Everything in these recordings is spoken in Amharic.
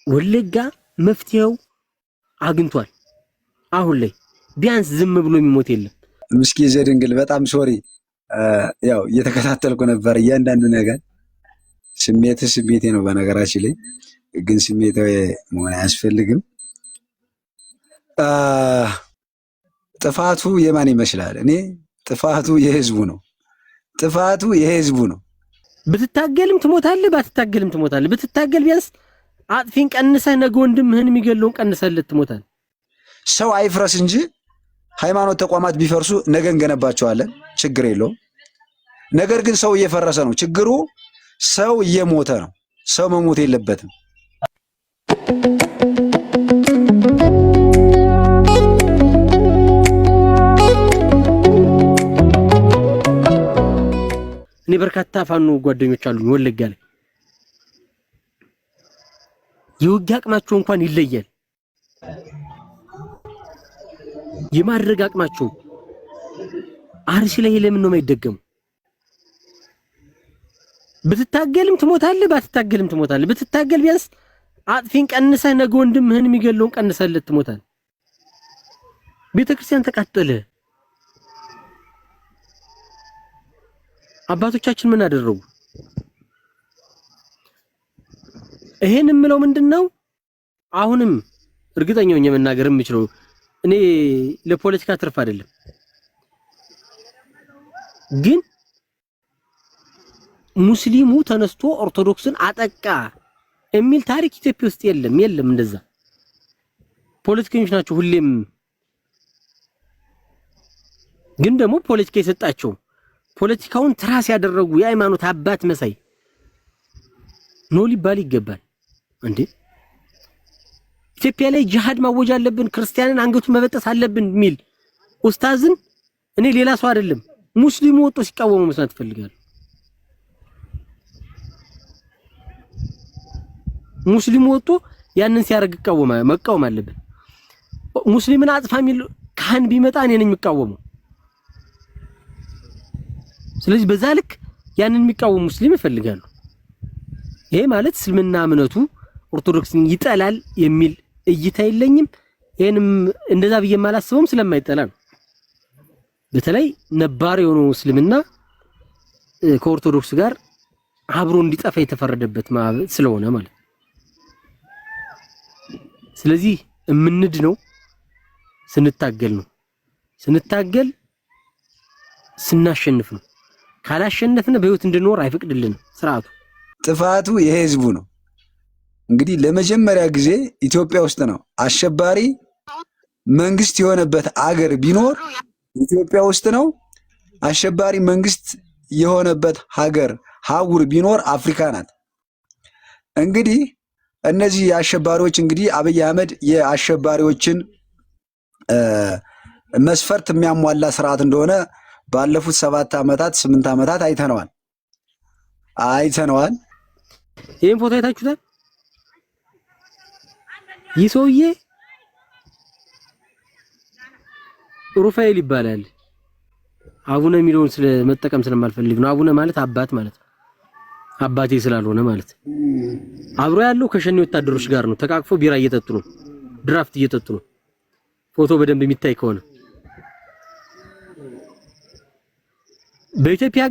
ወለጋ መፍትሄው አግኝቷል። አሁን ላይ ቢያንስ ዝም ብሎ የሚሞት የለም። ምስኪ ዘድንግል በጣም ሶሪ፣ ያው እየተከታተልኩ ነበር እያንዳንዱ ነገር። ስሜቴ ነው በነገራችን ላይ ግን ስሜታዊ መሆን አያስፈልግም። ጥፋቱ የማን ይመስላል? እኔ ጥፋቱ የህዝቡ ነው። ጥፋቱ የህዝቡ ነው። ብትታገልም ትሞታለህ፣ ባትታገልም ትሞታለህ። ብትታገል ቢያንስ አጥፊን ቀንሰህ ነገ ወንድምህን የሚገለውን ቀንሰህለት ትሞታለህ። ሰው አይፍረስ እንጂ ሃይማኖት ተቋማት ቢፈርሱ ነገ እንገነባቸዋለን፣ ችግር የለውም። ነገር ግን ሰው እየፈረሰ ነው ችግሩ። ሰው እየሞተ ነው። ሰው መሞት የለበትም። እኔ በርካታ ፋኖ ጓደኞች አሉኝ ወለጋ ላይ። የውጊያ አቅማቸው እንኳን ይለያል። የማድረግ አቅማቸው አርሲ ላይ ለምን ነው የማይደገሙ? ብትታገልም ትሞታለህ፣ ባትታገልም ትሞታለህ። ብትታገል ቢያንስ አጥፊን ቀንሰህ ነገ ወንድምህን የሚገለውን ቀንሰህለት ትሞታለህ። ቤተክርስቲያን ተቃጠለ። አባቶቻችን ምን አደረጉ? ይሄን የምለው ምንድነው? አሁንም እርግጠኛው መናገር የምችለው እኔ ለፖለቲካ ትርፍ አይደለም፣ ግን ሙስሊሙ ተነስቶ ኦርቶዶክስን አጠቃ የሚል ታሪክ ኢትዮጵያ ውስጥ የለም። እንደዛ ፖለቲከኞች ናቸው ሁሌም። ግን ደግሞ ፖለቲካ የሰጣቸው ፖለቲካውን ትራስ ያደረጉ የሃይማኖት አባት መሳይ ነው ሊባል ይገባል እንዴ? ኢትዮጵያ ላይ ጂሃድ ማወጅ አለብን፣ ክርስቲያንን አንገቱን መበጠስ አለብን የሚል ኡስታዝን እኔ ሌላ ሰው አይደለም ሙስሊሙ ወጥቶ ሲቃወሙ መስማት ፈልጋለሁ። ሙስሊሙ ወጥቶ ያንን ሲያረግ መቃወም አለብን። ሙስሊምን አጥፋ የሚል ካህን ቢመጣ እኔ ነኝ የምቃወመው። ስለዚህ በዛ ልክ ያንን የሚቃወም ሙስሊም ይፈልጋሉ። ይሄ ማለት እስልምና እምነቱ ኦርቶዶክስን ይጠላል የሚል እይታ የለኝም። ይሄንም እንደዛ ብዬ ማላስበውም ስለማይጠላ ነው። በተለይ ነባር የሆነው እስልምና ከኦርቶዶክስ ጋር አብሮ እንዲጠፋ የተፈረደበት ስለሆነ ማለት። ስለዚህ ነው ስንታገል ነው። ስንታገል ስናሸንፍ ነው። ካላሸነፍን በህይወት እንድንኖር አይፈቅድልንም ስርዓቱ። ጥፋቱ የህዝቡ ነው። እንግዲህ ለመጀመሪያ ጊዜ ኢትዮጵያ ውስጥ ነው አሸባሪ መንግስት የሆነበት አገር ቢኖር ኢትዮጵያ ውስጥ ነው። አሸባሪ መንግስት የሆነበት ሀገር ቢኖር አፍሪካ ናት። እንግዲህ እነዚህ አሸባሪዎች እንግዲህ አብይ አህመድ የአሸባሪዎችን መስፈርት የሚያሟላ ስርዓት እንደሆነ ባለፉት 7 ዓመታት 8 ዓመታት አይተነዋል። ይሄን ፎቶ አይታችሁታል? ይህ ሰውዬ ሩፋኤል ይባላል። አቡነ የሚለውን ስለመጠቀም ስለማልፈልግ ነው። አቡነ ማለት አባት ማለት ነው። አባቴ ስላልሆነ ማለት አብሮ ያለው ከሸኔ ወታደሮች ጋር ነው። ተቃቅፎ ቢራ እየጠጡ ነው፣ ድራፍት እየጠጡ ነው። ፎቶ በደንብ የሚታይ ከሆነ በኢትዮጵያ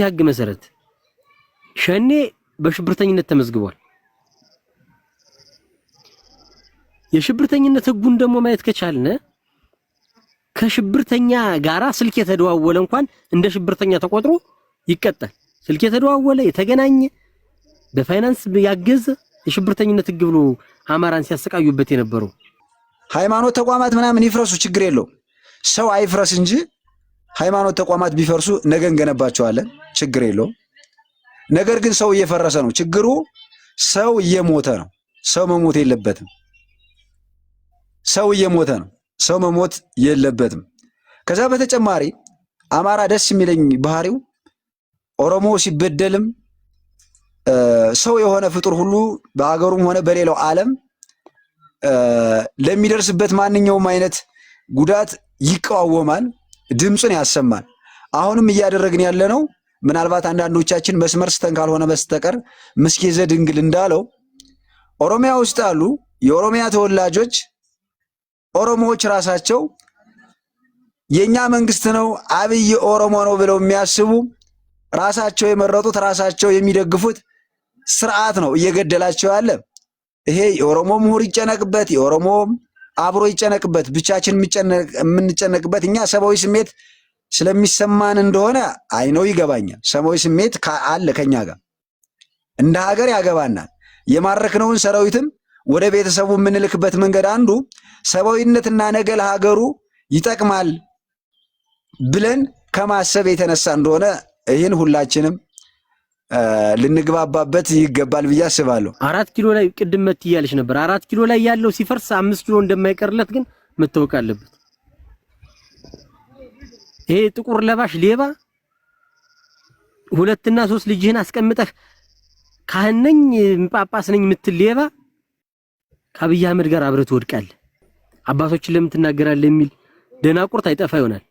ሕግ መሰረት ሸኔ በሽብርተኝነት ተመዝግቧል። የሽብርተኝነት ሕጉን ደግሞ ማየት ከቻልነ ከሽብርተኛ ጋራ ስልክ የተደዋወለ እንኳን እንደ ሽብርተኛ ተቆጥሮ ይቀጣል። ስልክ የተደዋወለ የተገናኘ በፋይናንስ ያገዘ የሽብርተኝነት ሕግ ብሎ አማራን ሲያሰቃዩበት የነበረው። ሃይማኖት ተቋማት ምናምን ይፍረሱ ችግር የለውም። ሰው አይፍረስ እንጂ ሃይማኖት ተቋማት ቢፈርሱ ነገ እንገነባቸዋለን፣ ችግር የለውም። ነገር ግን ሰው እየፈረሰ ነው ችግሩ። ሰው እየሞተ ነው። ሰው መሞት የለበትም። ሰው እየሞተ ነው። ሰው መሞት የለበትም። ከዛ በተጨማሪ አማራ ደስ የሚለኝ ባህሪው ኦሮሞ ሲበደልም ሰው የሆነ ፍጡር ሁሉ በአገሩም ሆነ በሌላው ዓለም ለሚደርስበት ማንኛውም አይነት ጉዳት ይቃወማል፣ ድምፁን ያሰማል። አሁንም እያደረግን ያለነው ምናልባት አንዳንዶቻችን መስመር ስተን ካልሆነ በስተቀር ምስኪ ዘድንግል እንዳለው ኦሮሚያ ውስጥ ያሉ የኦሮሚያ ተወላጆች ኦሮሞዎች ራሳቸው የኛ መንግስት ነው አብይ ኦሮሞ ነው ብለው የሚያስቡ ራሳቸው የመረጡት ራሳቸው የሚደግፉት ስርዓት ነው እየገደላቸው ያለ። ይሄ የኦሮሞ ምሁር ይጨነቅበት፣ የኦሮሞ አብሮ ይጨነቅበት፣ ብቻችን የምንጨነቅበት እኛ ሰብአዊ ስሜት ስለሚሰማን እንደሆነ አይነው ይገባኛል። ሰብአዊ ስሜት አለ ከኛ ጋር እንደ ሀገር ያገባናል። የማረክነውን ሰራዊትም ወደ ቤተሰቡ የምንልክበት መንገድ አንዱ ሰብአዊነትና ነገ ለሀገሩ ይጠቅማል ብለን ከማሰብ የተነሳ እንደሆነ ይህን ሁላችንም ልንግባባበት ይገባል ብዬ አስባለሁ። 4 ኪሎ ላይ ቅድም መት እያለች ነበር። 4 ኪሎ ላይ ያለው ሲፈርስ 5 ኪሎ እንደማይቀርለት ግን መታወቅ አለበት። ይሄ ጥቁር ለባሽ ሌባ 2 እና 3 ልጅህን አስቀምጠህ ካህን ነኝ ጳጳስ ነኝ የምትል ሌባ ከአብይ አህመድ ጋር አብረህ ትወድቃለህ። አባቶችን ለምን ትናገራለህ የሚል ደናቁርት አይጠፋ ይሆናል።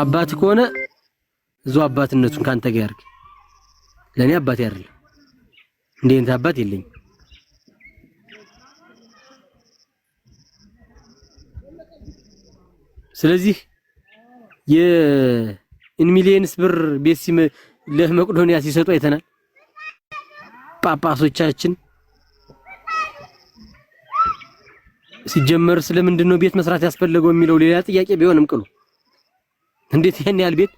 አባት ከሆነ እዛው አባትነቱን ካንተ ጋር ያርግ። ለኔ አባቴ አይደለም እንዴ እንት አባት የለኝም። ስለዚህ ሚሊየንስ ብር ቤት ለመቅዶኒያ ሲሰጡ አይተናል። ጳጳሶቻችን ሲጀመር ስለምንድን ነው ቤት መስራት ያስፈልገው የሚለው ሌላ ጥያቄ ቢሆንም ቅሉ እንዴት ያን ያህል ቤት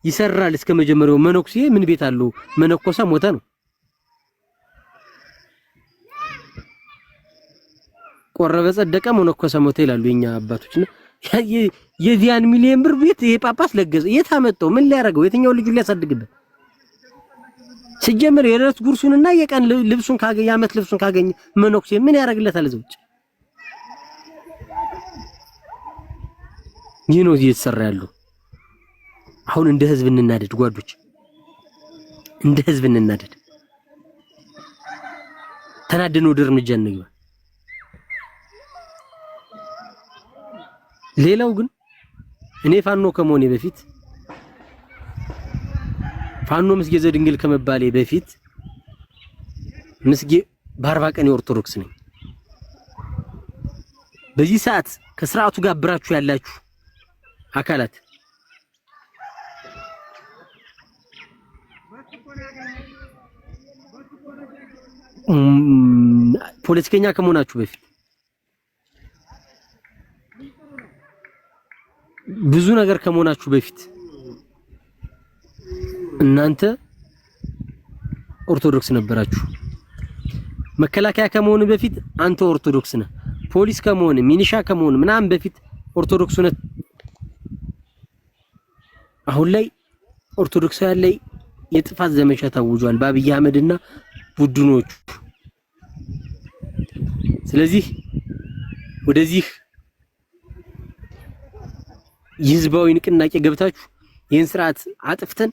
ይሰራል? እስከ መጀመሪያው መነኩሴ ምን ቤት አለው? መነኮሳ ሞተ ነው። ቆረበ ጸደቀ መነኮሳ ሞተ ይላሉ የኛ አባቶች። የዚያን ሚሊየን ብር ቤት ይሄ ጳጳስ ለገዘ። የት አመጣው? ምን ሊያረገው? የትኛው ልጁ ሊያሳድግበት? ሲጀመር የዕለት ጉርሱንና የቀን ልብሱን ካገኘ የዓመት ልብሱን ካገኘ መነኩሴ ምን ያረግለታል? እዛው ይህ ነው እየተሰራ ያለው። አሁን እንደ ህዝብ እንናደድ ጓዶች፣ እንደ ህዝብ እንናደድ። ተናደን ወደ እርምጃ እንግባ። ሌላው ግን እኔ ፋኖ ከመሆኔ በፊት ፋኖ ምስጌ ዘድንግል ከመባሌ በፊት ምስጌ በ40 ቀን የኦርቶዶክስ ነኝ። በዚህ ሰዓት ከስርዓቱ ጋር አብራችሁ ያላችሁ አካላት ፖለቲከኛ ከመሆናችሁ በፊት ብዙ ነገር ከመሆናችሁ በፊት እናንተ ኦርቶዶክስ ነበራችሁ። መከላከያ ከመሆኑ በፊት አንተ ኦርቶዶክስ ነህ። ፖሊስ ከመሆን ሚኒሻ ከመሆን ምናምን በፊት ኦርቶዶክስ ነህ። አሁን ላይ ኦርቶዶክሳውያን ላይ የጥፋት ዘመቻ ታውጇል በአብይ አህመድና ቡድኖቹ። ስለዚህ ወደዚህ የህዝባዊ ንቅናቄ ገብታችሁ ይህን ስርዓት አጥፍተን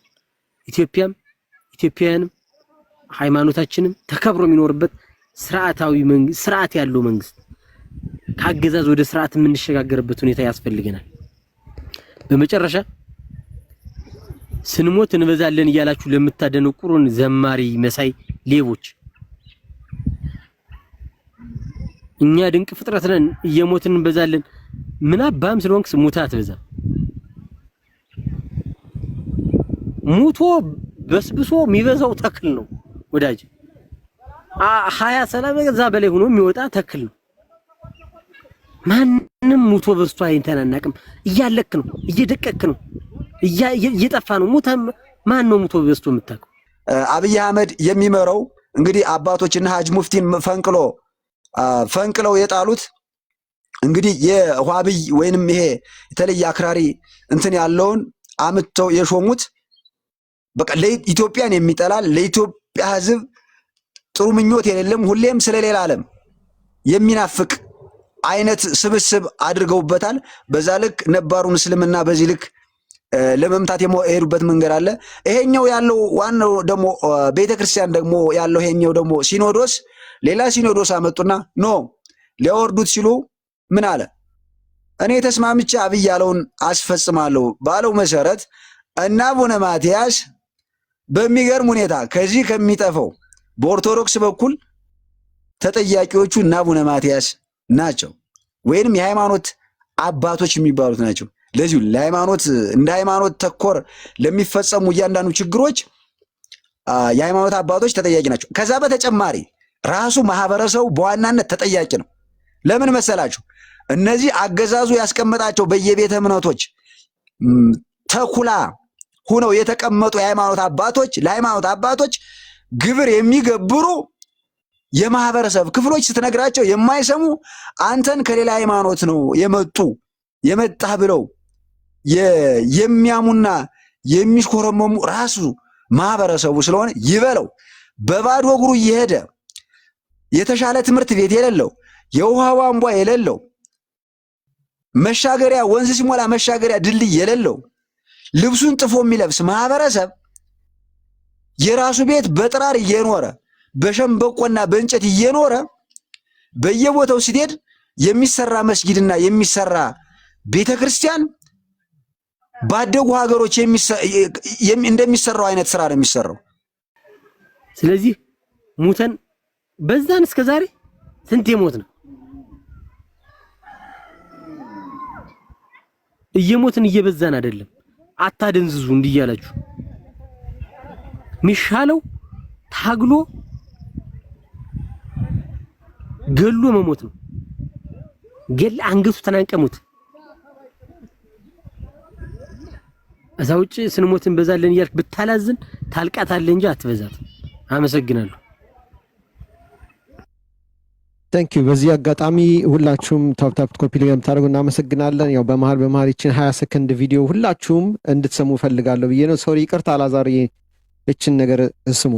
ኢትዮጵያም ኢትዮጵያውያንም ሃይማኖታችንም ተከብሮ የሚኖርበት ስርዓታዊ መንግስት ስርዓት ያለው መንግስት ካገዛዝ ወደ ስርዓት የምንሸጋገርበት ሁኔታ ያስፈልገናል። በመጨረሻ ስንሞት እንበዛለን እያላችሁ ለምታደነቁሩን ዘማሪ መሳይ ሌቦች እኛ ድንቅ ፍጥረት ነን እየሞትን እንበዛለን። ምን አባም ስለሆንክ ሙታ አትበዛ። ሙቶ በስብሶ የሚበዛው ተክል ነው ወዳጅ። 20 ሰላም ከዛ በላይ ሆኖ የሚወጣ ተክል ነው። ማንንም ሙቶ በስቶ አይንተናናቅም። እያለክ ነው፣ እየደቀክ ነው፣ እየጠፋ ነው። ሙታ ማን ነው ሙቶ በስቶ የምታውቀው? አብይ አህመድ የሚመራው እንግዲህ አባቶችና ሀጅ ሙፍቲን ፈንቅለው የጣሉት እንግዲህ የዋሃብይ ወይንም ይሄ የተለየ አክራሪ እንትን ያለውን አምጥተው የሾሙት በቃ ለኢትዮጵያን የሚጠላል ለኢትዮጵያ ሕዝብ ጥሩ ምኞት የሌለም ሁሌም ስለሌላ ዓለም የሚናፍቅ አይነት ስብስብ አድርገውበታል። በዛ ልክ ነባሩን እስልምና በዚህ ልክ ለመምታት የሄዱበት መንገድ አለ። ይሄኛው ያለው ዋናው ደግሞ ቤተክርስቲያን ደግሞ ያለው ይሄኛው ደግሞ ሲኖዶስ ሌላ ሲኖዶስ አመጡና ኖ ሊያወርዱት ሲሉ ምን አለ? እኔ ተስማምቼ አብይ ያለውን አስፈጽማለሁ ባለው መሰረት እና አቡነ ማትያስ በሚገርም ሁኔታ ከዚህ ከሚጠፋው በኦርቶዶክስ በኩል ተጠያቂዎቹ እና አቡነ ማትያስ ናቸው፣ ወይንም የሃይማኖት አባቶች የሚባሉት ናቸው። ለዚሁ ለሃይማኖት እንደ ሃይማኖት ተኮር ለሚፈጸሙ እያንዳንዱ ችግሮች የሃይማኖት አባቶች ተጠያቂ ናቸው። ከዛ በተጨማሪ ራሱ ማህበረሰቡ በዋናነት ተጠያቂ ነው። ለምን መሰላችሁ? እነዚህ አገዛዙ ያስቀመጣቸው በየቤተ እምነቶች ተኩላ ሁነው የተቀመጡ የሃይማኖት አባቶች ለሃይማኖት አባቶች ግብር የሚገብሩ የማህበረሰብ ክፍሎች ስትነግራቸው የማይሰሙ አንተን ከሌላ ሃይማኖት ነው የመጣህ ብለው የሚያሙና የሚሽኮረመሙ ራሱ ማህበረሰቡ ስለሆነ ይበለው በባዶ እግሩ እየሄደ የተሻለ ትምህርት ቤት የሌለው የውሃ ቧንቧ የሌለው መሻገሪያ ወንዝ ሲሞላ መሻገሪያ ድልድይ የሌለው ልብሱን ጥፎ የሚለብስ ማህበረሰብ የራሱ ቤት በጥራር እየኖረ በሸምበቆና በእንጨት እየኖረ በየቦታው ሲሄድ የሚሰራ መስጊድና የሚሰራ ቤተክርስቲያን ባደጉ ሀገሮች እንደሚሰራው አይነት ስራ ነው የሚሰራው። ስለዚህ ሙተን በዛን እስከ ዛሬ ስንት የሞት ነው እየሞትን እየበዛን አይደለም። አታደንዝዙ እንዲያላችሁ ሚሻለው ታግሎ ገሎ መሞት ነው። ገል አንገቱ ተናንቀሙት። እዛ ውጪ ስንሞት እንበዛለን እያልክ ብታላዝን ታልቃታለህ እንጂ አትበዛት። አመሰግናለሁ። ታንክ ዩ። በዚህ አጋጣሚ ሁላችሁም ታፕ ኮፒ ለምታደርጉ እናመሰግናለን። ያው በመሃል ይችን 20 ሰከንድ ቪዲዮ ሁላችሁም እንድትሰሙ ፈልጋለሁ ብዬ ነው። ሶሪ ይቅርታ አላዛር፣ ይችን ነገር ስሙ።